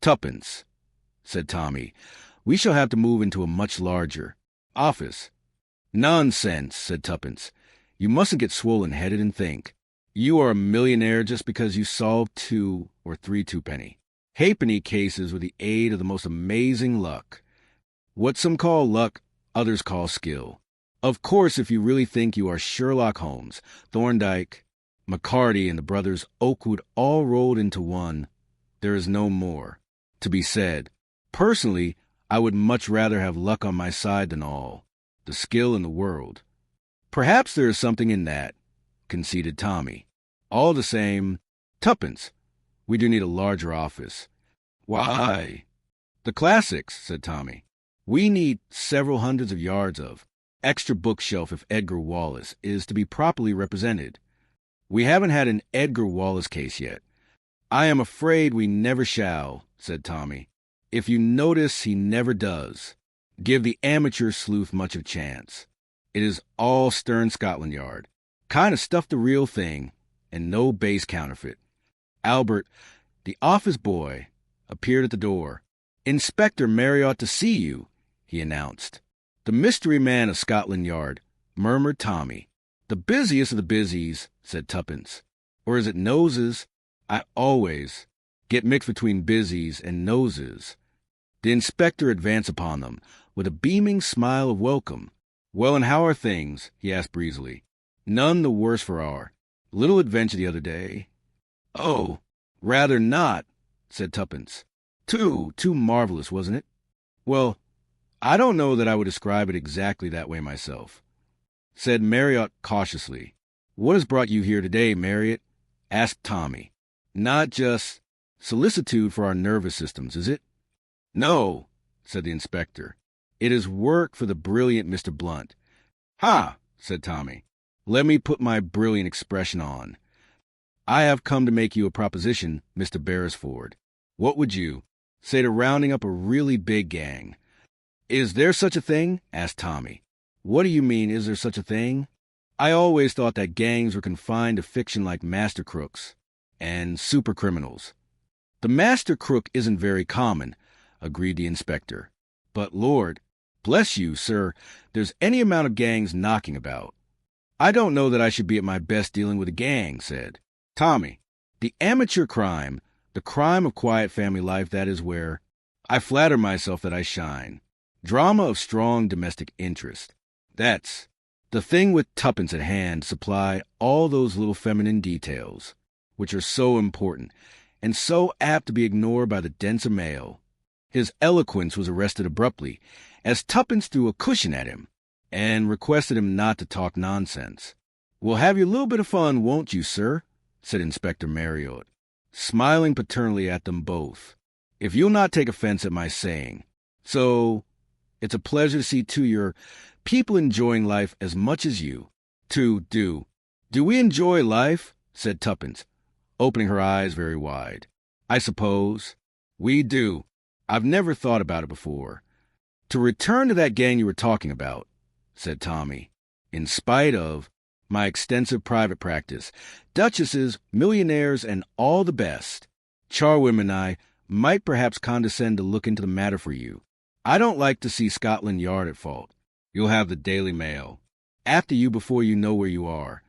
"Tuppence," said Tommy. "We shall have to move into a much larger office." "Nonsense," said Tuppence. "You mustn't get swollen-headed and think. You are a millionaire just because you solved 2 or 3 twopenny halfpenny cases with the aid of the most amazing luck. What some call luck, others call skill. Of course, if you really think you are Sherlock Holmes, Thorndyke, McCarty, and the brothers Oakwood all rolled into one, there is no more to be said. Personally, I would much rather have luck on my side than all the skill in the world." "Perhaps there is something in that," conceded Tommy. "All the same, Tuppence, we do need a larger office." "Why?" "The classics," said Tommy. "We need several hundreds of yards of extra bookshelf if Edgar Wallace is to be properly represented. We haven't had an Edgar Wallace case yet." "I am afraid we never shall," said Tommy. "If you notice, he never does give the amateur sleuth much of chance. It is all stern Scotland Yard. Kind of stuff the real thing, and no base counterfeit." Albert, the office boy, appeared at the door. "Inspector Marriott to see you," he announced. "The mystery man of Scotland Yard," murmured Tommy. "The busiest of the busies," said Tuppence. "Or is it noses? I always get mixed between busies and noses." The inspector advanced upon them with a beaming smile of welcome. "Well, and how are things?" he asked breezily. "None the worse for our little adventure the other day." "Oh, rather not," said Tuppence. Too marvelous, wasn't it?" "Well, I don't know that I would describe it exactly that way myself," said Marriott cautiously. "What has brought you here today, Marriott?" asked Tommy. "Not just solicitude for our nervous systems, is it?" "No," said the inspector. "It is work for the brilliant Mr. Blunt." "Ha!" said Tommy. "Let me put my brilliant expression on. I have come to make you a proposition, Mr. Beresford. What would you say to rounding up a really big gang?" "Is there such a thing?" asked Tommy. "What do you mean, is there such a thing?" "I always thought that gangs were confined to fiction like master crooks and super criminals." "The master crook isn't very common," agreed the inspector. "But, Lord bless you, sir, there's any amount of gangs knocking about." "I don't know that I should be at my best dealing with a gang," said Tommy. "The amateur crime, the crime of quiet family life, that is where I flatter myself that I shine. Drama of strong domestic interest. That's the thing with Tuppence at hand, supply all those little feminine details, which are so important, and so apt to be ignored by the denser male." His eloquence was arrested abruptly, as Tuppence threw a cushion at him, and requested him not to talk nonsense. "We'll have your little bit of fun, won't you, sir?" said Inspector Marriott, smiling paternally at them both. "If you'll not take offense at my saying so, it's a pleasure to see your people enjoying life as much as you. Do we enjoy life?" said Tuppence, opening her eyes very wide. "I suppose we do. I've never thought about it before." "To return to that gang you were talking about," said Tommy, "in spite of my extensive private practice, duchesses, millionaires, and all the best, charwomen and I might perhaps condescend to look into the matter for you. I don't like to see Scotland Yard at fault. You'll have the Daily Mail after you before you know where you are.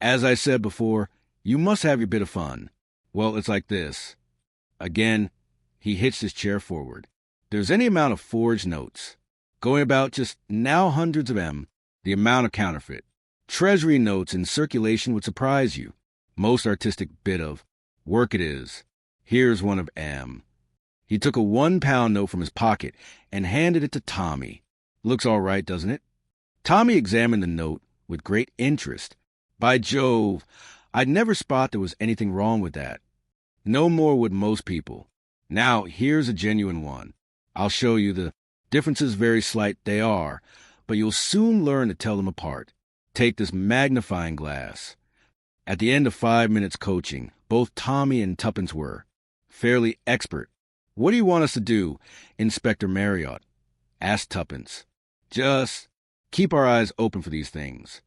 As I said before, you must have your bit of fun. Well, it's like this." Again, he hitched his chair forward. "There's any amount of forged notes going about just now, hundreds of 'em, the amount of counterfeit. Treasury notes in circulation would surprise you. Most artistic bit of work it is. Here's one of 'em." He took a £1 note from his pocket and handed it to Tommy. "Looks all right, doesn't it?" Tommy examined the note with great interest. "By Jove, I'd never spot there was anything wrong with that. No more would most people. Now, here's a genuine one. I'll show you. The differences very slight they are, but you'll soon learn to tell them apart. Take this magnifying glass." At the end of 5 minutes coaching, both Tommy and Tuppence were fairly expert. "What do you want us to do, Inspector Marriott?" asked Tuppence. "Just keep our eyes open for these things."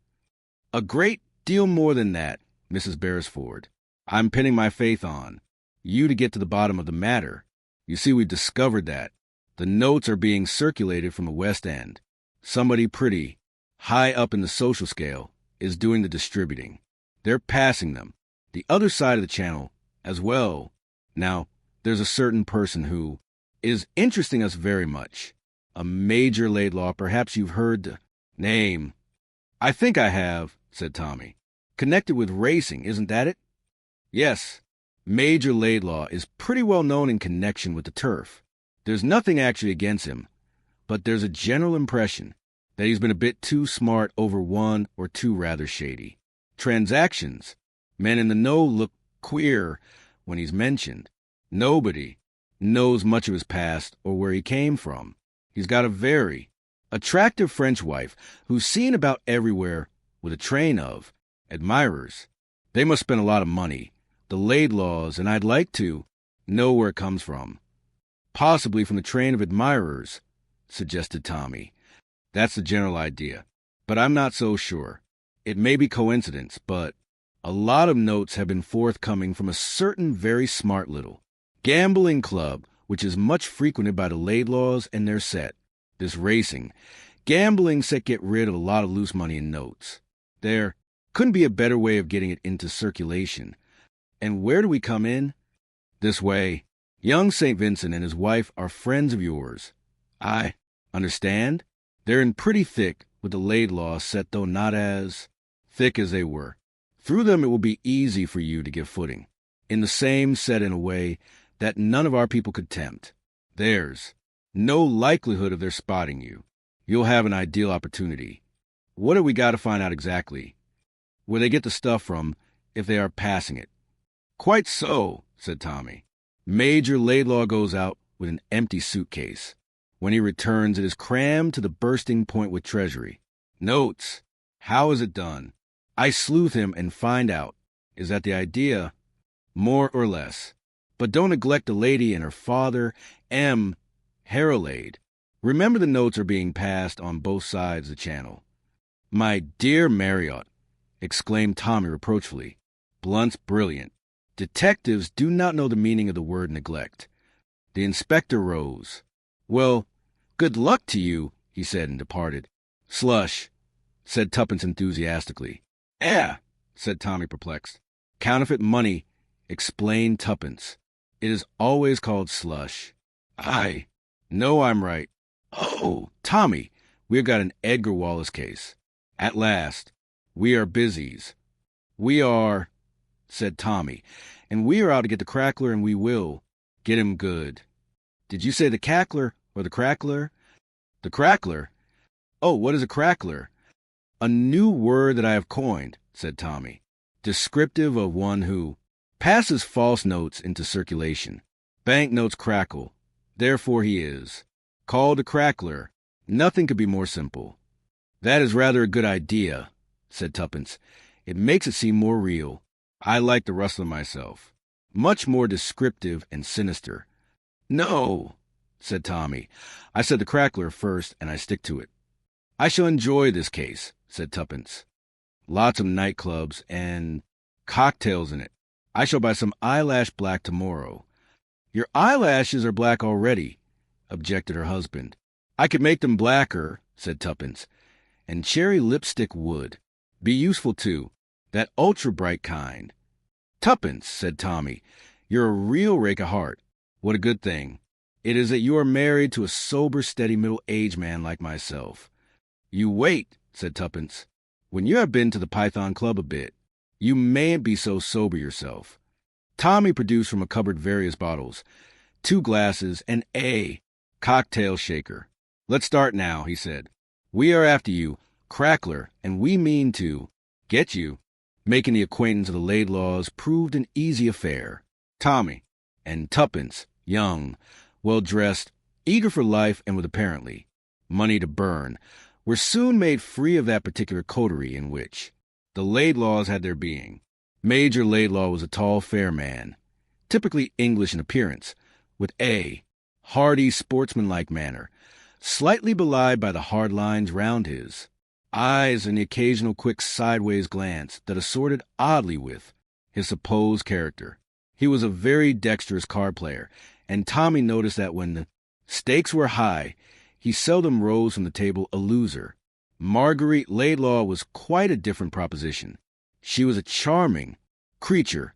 "A great deal more than that, Mrs. Beresford. I'm pinning my faith on you to get to the bottom of the matter." You see, we discovered that. The notes are being circulated from the West End. Somebody pretty high up in the social scale is doing the distributing. They're passing them. The other side of the channel as well. Now, there's a certain person who is interesting us very much. A Major Laidlaw, perhaps you've heard the name. I think I have, said Tommy. Connected with racing, isn't that it? Yes. Major Laidlaw is pretty well known in connection with the turf. There's nothing actually against him, but there's a general impression that he's been a bit too smart over one or two rather shady transactions. Men in the know look queer when he's mentioned. Nobody knows much of his past or where he came from. He's got a very attractive French wife who's seen about everywhere with a train of admirers. They must spend a lot of money, the Laidlaws, and I'd like to know where it comes from. Possibly from the train of admirers, suggested Tommy. That's the general idea, but I'm not so sure. It may be coincidence, but a lot of notes have been forthcoming from a certain very smart little gambling club, which is much frequented by the Laidlaws and their set. This racing, gambling set get rid of a lot of loose money in notes. There couldn't be a better way of getting it into circulation. And where do we come in? This way. Young St. Vincent and his wife are friends of yours. I understand. They're in pretty thick with the Laidlaw set, though not as thick as they were. Through them it will be easy for you to get footing. In the same set in a way that none of our people could tempt. There's no likelihood of their spotting you. You'll have an ideal opportunity. What have we got to find out exactly? Where they get the stuff from, if they are passing it. Quite so, said Tommy. Major Laidlaw goes out with an empty suitcase. When he returns, it is crammed to the bursting point with treasury. Notes. How is it done? I sleuth him and find out. Is that the idea? More or less. But don't neglect the lady and her father, M. Harrowlade. Remember the notes are being passed on both sides of the channel. My dear Marriott, exclaimed Tommy reproachfully. Blunt's brilliant. Detectives do not know the meaning of the word neglect. The inspector rose. Well, good luck to you, he said and departed. Slush, said Tuppence enthusiastically. Said Tommy perplexed. Counterfeit money, explained Tuppence. It is always called slush. I know I'm right. Oh, Tommy, we've got an Edgar Wallace case. At last, we are busies. We are, said Tommy, and we are out to get the crackler, and we will get him good. Did you say the cackler or the crackler? The crackler? Oh, what is a crackler? A new word that I have coined, said Tommy, descriptive of one who passes false notes into circulation. Bank notes crackle. Therefore he is called a crackler. Nothing could be more simple. That is rather a good idea, said Tuppence. It makes it seem more real. I like the rustler myself. Much more descriptive and sinister. No, said Tommy. I said the crackler first, and I stick to it. I shall enjoy this case, said Tuppence. Lots of nightclubs and cocktails in it. I shall buy some eyelash black tomorrow. Your eyelashes are black already, objected her husband. I could make them blacker, said Tuppence, and cherry lipstick would be useful too, that ultra-bright kind. Tuppence, said Tommy, you're a real rake of heart. What a good thing. It is that you are married to a sober, steady, middle-aged man like myself. You wait, said Tuppence. When you have been to the Python Club a bit, you mayn't be so sober yourself. Tommy produced from a cupboard various bottles, 2 glasses, and a cocktail shaker. Let's start now, he said. We are after you, crackler, and we mean to get you. Making the acquaintance of the Laidlaws proved an easy affair. Tommy and Tuppence, young, well-dressed, eager for life, and with apparently money to burn, were soon made free of that particular coterie in which the Laidlaws had their being. Major Laidlaw was a tall, fair man, typically English in appearance, with a hearty, sportsmanlike manner, slightly belied by the hard lines round his eyes and the occasional quick sideways glance that assorted oddly with his supposed character. He was a very dexterous card player, and Tommy noticed that when the stakes were high, he seldom rose from the table a loser. Marguerite Laidlaw was quite a different proposition. She was a charming creature,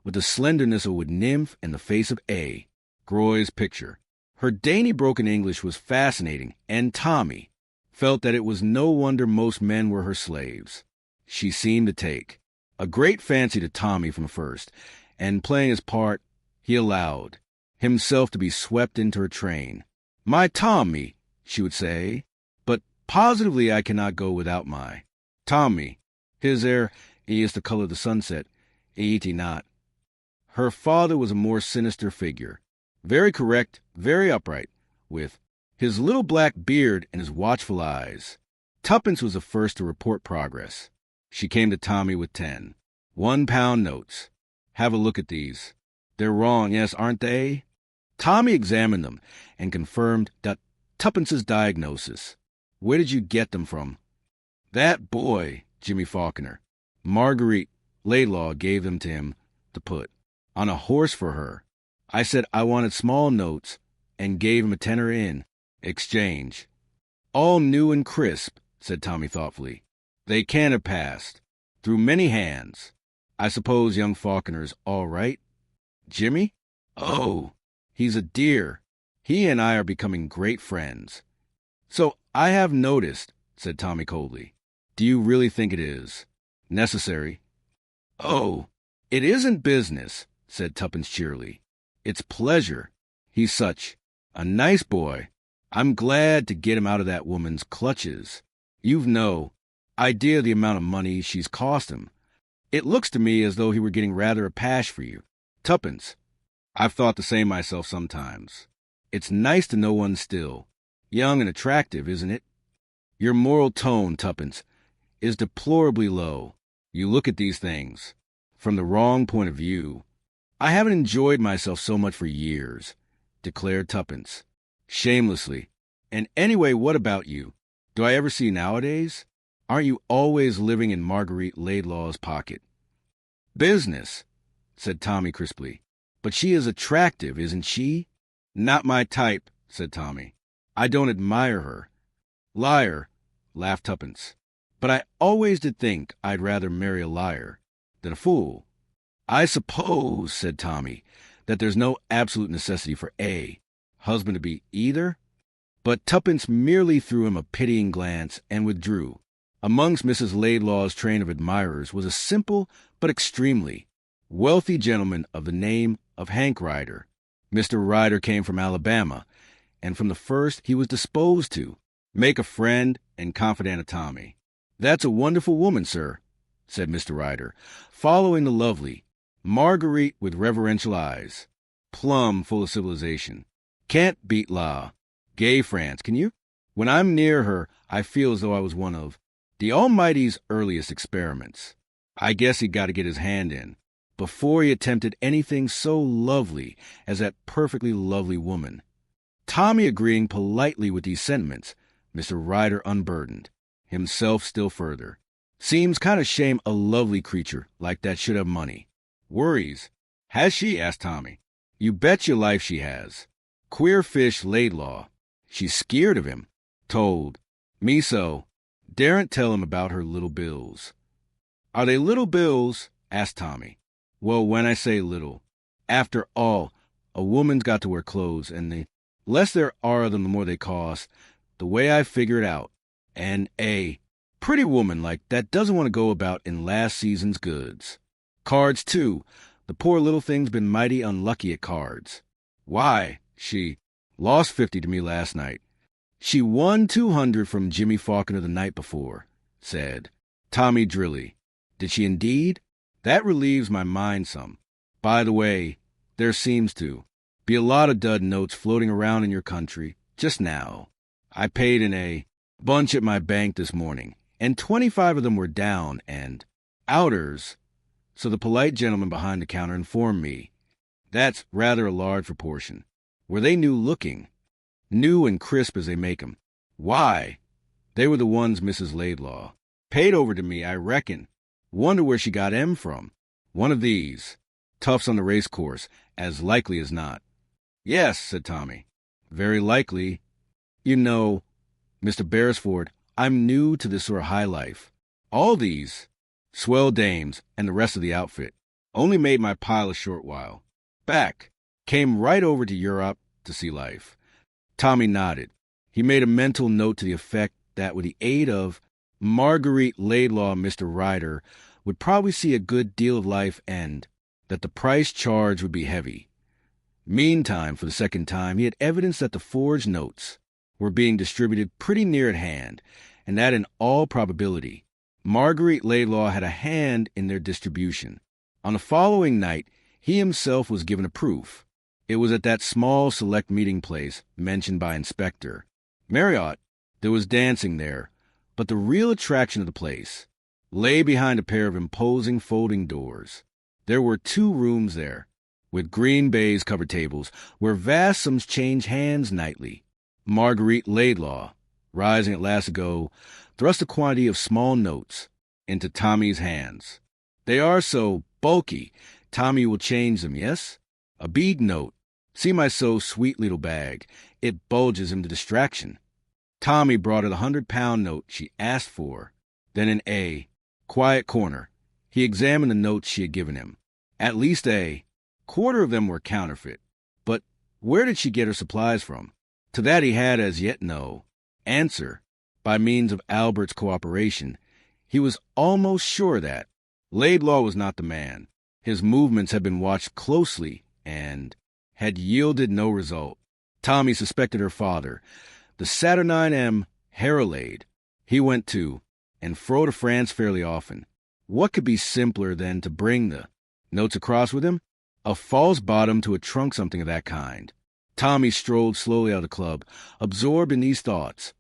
with the slenderness of a wood nymph and the face of A. Groy's picture. Her dainty broken English was fascinating, and Tommy felt that it was no wonder most men were her slaves. She seemed to take a great fancy to Tommy from the first, and playing his part, he allowed himself to be swept into her train. "My Tommy," she would say, "but positively I cannot go without my Tommy. His air, he is the color of the sunset, eat he not." Her father was a more sinister figure, very correct, very upright, with his little black beard and his watchful eyes. Tuppence was the first to report progress. She came to Tommy with 10 1-pound notes. "Have a look at these. They're wrong, yes, aren't they?" Tommy examined them and confirmed Tuppence's diagnosis. "Where did you get them from?" "That boy, Jimmy Faulkner. Marguerite Laidlaw gave them to him to put on a horse for her. I said I wanted small notes and gave him a tenner in exchange." "All new and crisp," said Tommy thoughtfully. "They can't have passed through many hands. I suppose young Faulkner's all right?" "Jimmy? Oh, he's a dear. He and I are becoming great friends." "So I have noticed," said Tommy coldly. "Do you really think it is necessary?" "Oh, it isn't business," said Tuppence cheerily. "It's pleasure. He's such a nice boy. I'm glad to get him out of that woman's clutches. You've no idea the amount of money she's cost him. It looks to me as though he were getting rather a pash for you. Tuppence, I've thought the same myself sometimes. It's nice to know one still young and attractive, isn't it? Your moral tone, Tuppence, is deplorably low. You look at these things from the wrong point of view." "I haven't enjoyed myself so much for years," declared Tuppence shamelessly. "And anyway, what about you? Do I ever see you nowadays? Aren't you always living in Marguerite Laidlaw's pocket?" "Business," said Tommy crisply. "But she is attractive, isn't she?" "Not my type," said Tommy. "I don't admire her." "Liar," laughed Tuppence. "But I always did think I'd rather marry a liar than a fool." "I suppose," said Tommy, "that there's no absolute necessity for a husband to be either?" But Tuppence merely threw him a pitying glance and withdrew. Amongst Mrs. Laidlaw's train of admirers was a simple but extremely wealthy gentleman of the name of Hank Ryder. Mr. Ryder came from Alabama, and from the first he was disposed to make a friend and confidant of Tommy. "That's a wonderful woman, sir," said Mr. Ryder, following the lovely Marguerite with reverential eyes, plumb full of civilization. "Can't beat la gay France, can you? When I'm near her, I feel as though I was one of the Almighty's earliest experiments." I guess he'd got to get his hand in before he attempted anything so lovely as that perfectly lovely woman. Tommy agreeing politely with these sentiments, Mr. Ryder unburdened himself still further. "Seems kind of shame a lovely creature like that should have money." "Worries? Has she?" asked Tommy. "You bet your life she has. Queer fish Laidlaw. She's skeered of him. Told me so. Daren't tell him about her little bills." "Are they little bills?" asked Tommy. "Well, when I say little, after all, a woman's got to wear clothes, and the less there are of them, the more they cost, the way I figure it out. And a pretty woman like that doesn't want to go about in last season's goods. Cards, too. The poor little thing's been mighty unlucky at cards. Why, she lost 50 to me last night." "She won 200 from Jimmy Faulkner the night before," said Tommy drily. "Did she indeed? That relieves my mind some. By the way, there seems to be a lot of dud notes floating around in your country just now. I paid in a bunch at my bank this morning, and 25 of them were down and outers, so the polite gentleman behind the counter informed me. That's rather a large proportion. Were they new looking? New and crisp as they make 'em. Why, they were the ones Mrs. Laidlaw paid over to me, I reckon. Wonder where she got 'em from. One of these. Toughs on the race course, as likely as not." Yes, said Tommy. Very likely. You know, Mr. Beresford, I'm new to this sort of high life. All these swell dames and the rest of the outfit only made my pile a short while. Back. Came right over to Europe to see life. Tommy nodded. He made a mental note to the effect that with the aid of Marguerite Laidlaw, Mr. Ryder would probably see a good deal of life and that the price charged would be heavy. Meantime, for the second time, he had evidence that the forged notes were being distributed pretty near at hand, and that in all probability, Marguerite Laidlaw had a hand in their distribution. On the following night, he himself was given a proof. It was at that small select meeting place mentioned by Inspector Marriott. There was dancing there, but the real attraction of the place lay behind a pair of imposing folding doors. There were 2 rooms there, with green baize covered tables, where vast sums changed hands nightly. Marguerite Laidlaw, rising at last ago, thrust a quantity of small notes into Tommy's hands. They are so bulky, Tommy will change them, yes? A bead note. See my so sweet little bag. It bulges him to distraction. Tommy brought her the 100-pound note she asked for. Then in a quiet corner, he examined the notes she had given him. At least a quarter of them were counterfeit. But where did she get her supplies from? To that he had as yet no answer. By means of Albert's cooperation, he was almost sure that Laidlaw was not the man. His movements had been watched closely and had yielded no result. Tommy suspected her father, the saturnine M. Harrowlade. He went to and fro to France fairly often. What could be simpler than to bring the notes across with him? A false bottom to a trunk, something of that kind. Tommy strolled slowly out of the club, absorbed in these thoughts,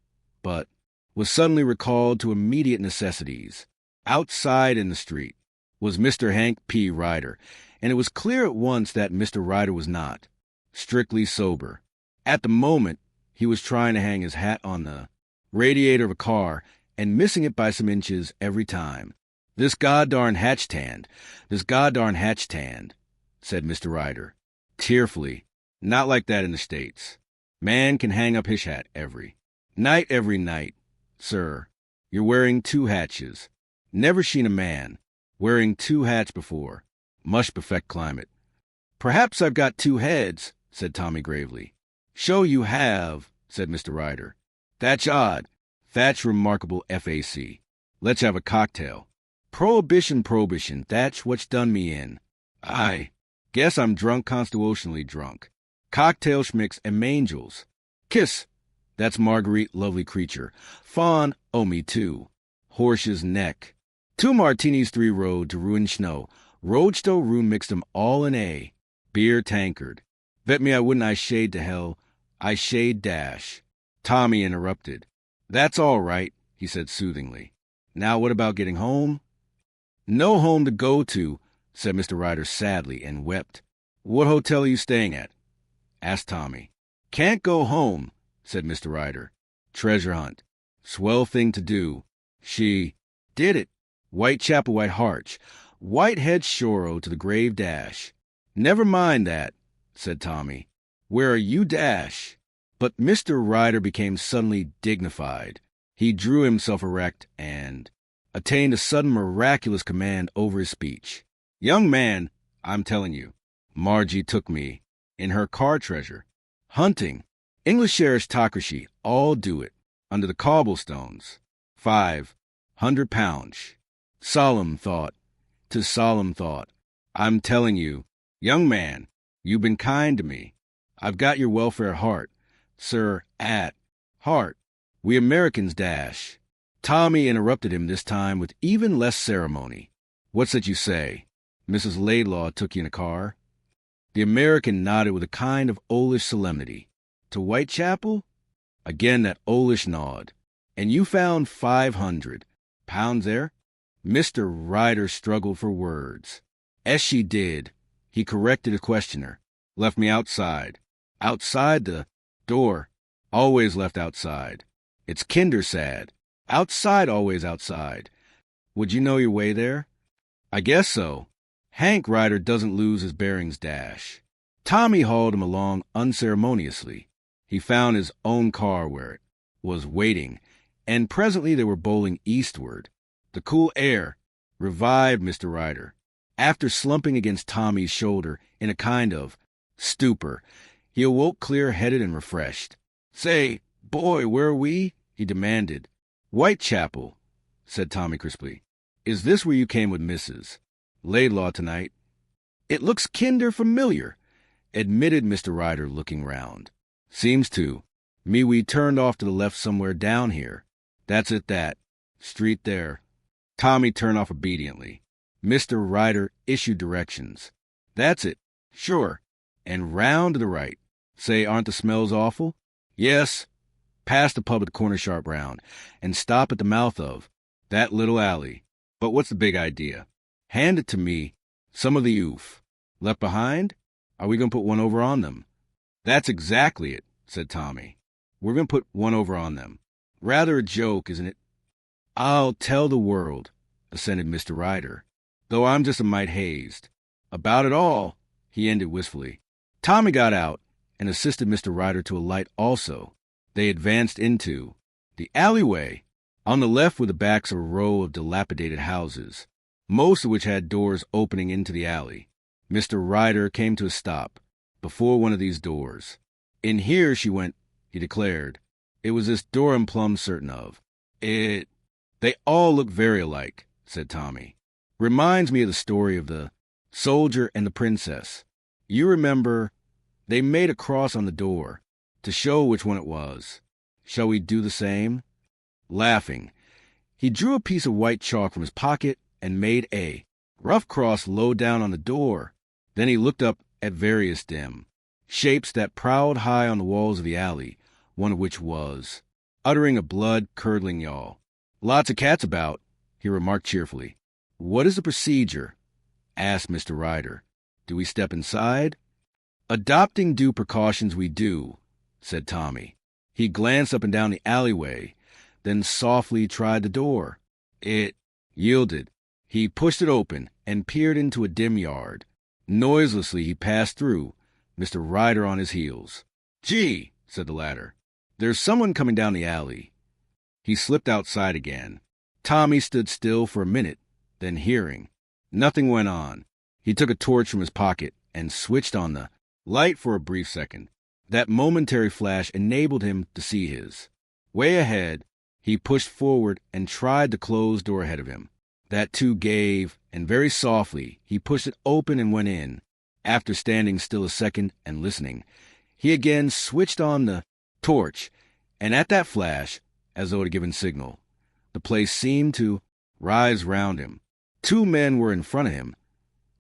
but was suddenly recalled to immediate necessities. Outside in the street was Mr. Hank P. Ryder, and it was clear at once that Mr. Ryder was not strictly sober. At the moment, he was trying to hang his hat on the radiator of a car and missing it by some inches every time. This goddarn hatchstand, said Mr. Ryder, tearfully. Not like that in the States. Man can hang up his hat every night, sir. You're wearing 2 hatches. Never seen a man wearing 2 hats before. Mush perfect climate. Perhaps I've got 2 heads, said Tommy gravely. Show you have, said Mr. Ryder. That's odd. That's remarkable FAC. Let's have a cocktail. Prohibition, that's what's done me in. I guess I'm drunk, constitutionally drunk. Cocktail schmicks and mangels. Kiss. That's Marguerite, lovely creature. Fawn, oh me too. Horse's neck. 2 martinis, 3 road to ruin snow. Roadstow room mixed 'em all in a beer tankard. Bet me I wouldn't I shade to hell. I shade dash. Tommy interrupted. That's all right, he said soothingly. Now what about getting home? No home to go to, said Mr. Ryder sadly, and wept. What hotel are you staying at? Asked Tommy. Can't go home, said Mr. Ryder. Treasure hunt. Swell thing to do. She did it. Whitechapel, White Harch. Whitehead Shoro to the grave dash. Never mind that, said Tommy. Where are you dash? But Mr. Ryder became suddenly dignified. He drew himself erect and attained a sudden miraculous command over his speech. Young man, I'm telling you, Margie took me in her car treasure. Hunting. English aristocracy all do it. Under the cobblestones. 500 pounds. Solemn thought. 'Tis solemn thought. I'm telling you, young man, you've been kind to me. I've got your welfare at heart, sir, at heart. We Americans dash. Tommy interrupted him this time with even less ceremony. What's that you say? Mrs. Laidlaw took you in a car? The American nodded with a kind of owlish solemnity. To Whitechapel? Again that owlish nod. And you found 500 pounds there? Mr. Ryder struggled for words. As she did, he corrected the questioner. Left me outside. Outside the door. Always left outside. It's kinder sad. Outside, always outside. Would you know your way there? I guess so. Hank Ryder doesn't lose his bearings dash. Tommy hauled him along unceremoniously. He found his own car where it was waiting, and presently they were bowling eastward. The cool air revived Mr. Ryder. After slumping against Tommy's shoulder in a kind of stupor, he awoke clear-headed and refreshed. "Say, boy, where are we?" he demanded. "Whitechapel," said Tommy crisply. "Is this where you came with Mrs. Laidlaw tonight?" "It looks kinder familiar," admitted Mr. Ryder, looking round. "Seems to. Me, we turned off to the left somewhere down here. That's it, that. Street there." Tommy turned off obediently. Mr. Ryder issued directions. "That's it. Sure. And round to the right. Say, aren't the smells awful?" "Yes. Past the pub at the corner sharp round, and stop at the mouth of that little alley. But what's the big idea?" "Hand it to me. Some of the oof. Left behind? Are we going to put one over on them?" "That's exactly it," said Tommy. "We're going to put one over on them. Rather a joke, isn't it?" "I'll tell the world," assented Mr. Ryder, "though I'm just a mite hazed. About it all," he ended wistfully. Tommy got out and assisted Mr. Ryder to alight also. They advanced into the alleyway. On the left were the backs of a row of dilapidated houses, most of which had doors opening into the alley. Mr. Ryder came to a stop before one of these doors. "In here she went," he declared. "It was this door I'm plumb certain of. They all look very alike," said Tommy. "Reminds me of the story of the soldier and the princess. You remember, they made a cross on the door to show which one it was. Shall we do the same?" Laughing, he drew a piece of white chalk from his pocket and made a rough cross low down on the door. Then he looked up at various dim shapes that prowled high on the walls of the alley, one of which was uttering a blood-curdling yawl. "Lots of cats about," he remarked cheerfully. "What is the procedure?" asked Mr. Ryder. "Do we step inside?" "Adopting due precautions, we do," said Tommy. He glanced up and down the alleyway, then softly tried the door. It yielded. He pushed it open and peered into a dim yard. Noiselessly he passed through, Mr. Ryder on his heels. "Gee," said the latter, "there's someone coming down the alley." He slipped outside again. Tommy stood still for a minute, then hearing nothing went on. He took a torch from his pocket and switched on the light for a brief second. That momentary flash enabled him to see his way ahead. He pushed forward and tried the closed door ahead of him. That too gave, and very softly he pushed it open and went in. After standing still a second and listening, he again switched on the torch, and at that flash, as though to give signal, the place seemed to rise round him. 2 men were in front of him.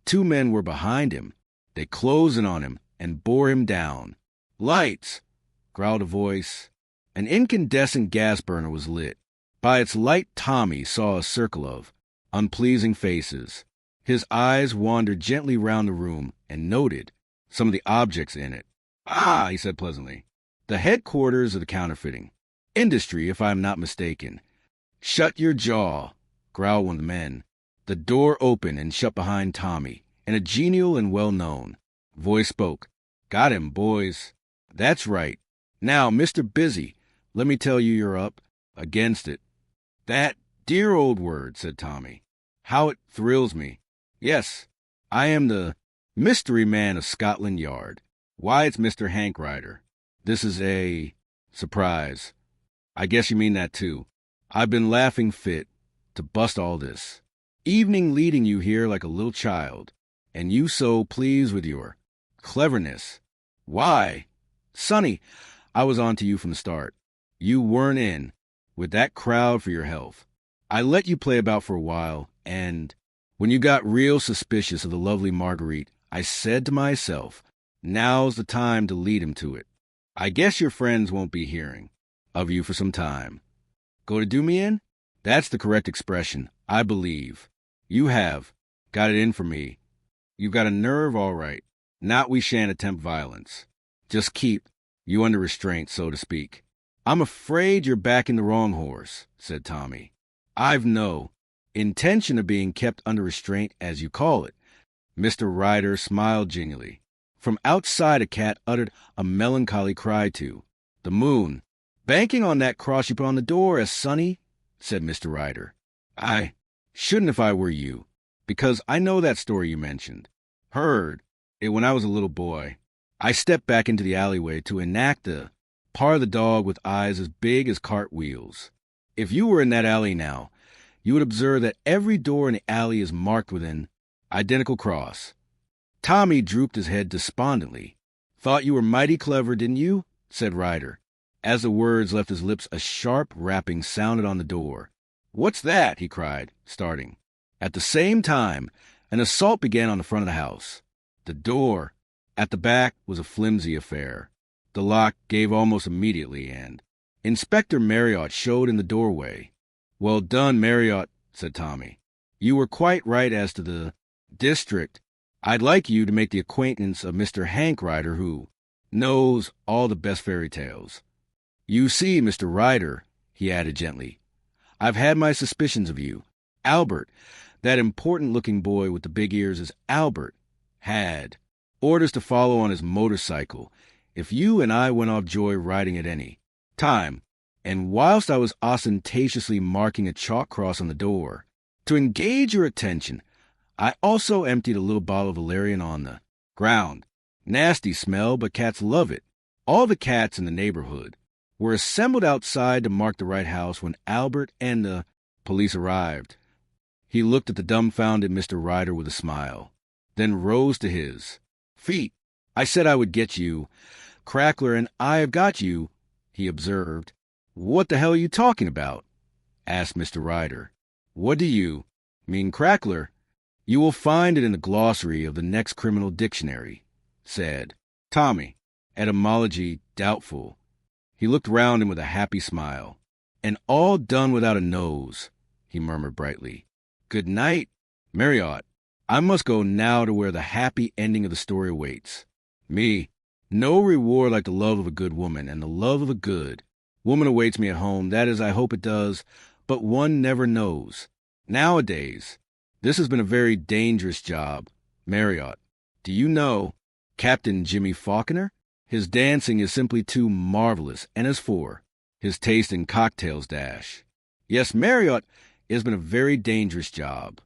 2 men were behind him. They closed in on him and bore him down. "Lights!" growled a voice. An incandescent gas burner was lit. By its light Tommy saw a circle of unpleasing faces. His eyes wandered gently round the room and noted some of the objects in it. "Ah," he said pleasantly, "the headquarters of the counterfeiting industry, if I am not mistaken." "Shut your jaw," growled one of the men. The door opened and shut behind Tommy, and a genial and well-known voice spoke. "Got him, boys. That's right. Now, Mr. Busy, let me tell you you're up against it." "That dear old word," said Tommy. "How it thrills me. Yes, I am the mystery man of Scotland Yard. Why, it's Mr. Hank Ryder. This is a surprise. I guess you mean that, too. I've been laughing fit to bust all this evening leading you here like a little child, and you so pleased with your cleverness. Why, Sonny, I was on to you from the start. You weren't in with that crowd for your health. I let you play about for a while, and when you got real suspicious of the lovely Marguerite, I said to myself, now's the time to lead him to it. I guess your friends won't be hearing of you for some time. Go to do me in? That's the correct expression, I believe. You have got it in for me. You've got a nerve, all right. Not we shan't attempt violence. Just keep you under restraint, so to speak. I'm afraid you're backing the wrong horse, said Tommy. I've no intention of being kept under restraint, as you call it. Mr. Ryder smiled genially. From outside a cat uttered a melancholy cry to the moon. "Banking on that cross you put on the door, sonny," said Mr. Ryder. "I shouldn't if I were you, because I know that story you mentioned. Heard it when I was a little boy. I stepped back into the alleyway to enact the part of the dog with eyes as big as cartwheels. If you were in that alley now, you would observe that every door in the alley is marked with an identical cross." Tommy drooped his head despondently. "Thought you were mighty clever, didn't you?" said Ryder. As the words left his lips, a sharp rapping sounded on the door. "What's that?" he cried, starting. At the same time, an assault began on the front of the house. The door at the back was a flimsy affair. The lock gave almost immediately, and Inspector Marriott showed in the doorway. "Well done, Marriott," said Tommy. "You were quite right as to the district. I'd like you to make the acquaintance of Mr. Hank Ryder, who knows all the best fairy tales. You see, Mr. Ryder," he added gently, "I've had my suspicions of you. Albert, that important-looking boy with the big ears, is Albert, had orders to follow on his motorcycle if you and I went off joy riding at any time, and whilst I was ostentatiously marking a chalk cross on the door, to engage your attention, I also emptied a little bottle of valerian on the ground. Nasty smell, but cats love it. All the cats in the neighborhood were assembled outside to mark the right house when Albert and the police arrived." He looked at the dumbfounded Mr. Ryder with a smile, then rose to his feet. "I said I would get you, Crackler, and I have got you," he observed. "What the hell are you talking about?" asked Mr. Ryder. "What do you mean, Crackler?" "You will find it in the glossary of the next criminal dictionary," said Tommy, etymology doubtful. He looked round him with a happy smile. "And all done without a nose," he murmured brightly. "Good night, Marriott. I must go now to where the happy ending of the story awaits me. No reward like the love of a good woman, and the love of a good woman awaits me at home. That is, I hope it does, but one never knows. Nowadays, this has been a very dangerous job. Marriott, do you know Captain Jimmy Faulkner? His dancing is simply too marvelous, and as for his taste in cocktails, Yes, Marriott, it has been a very dangerous job."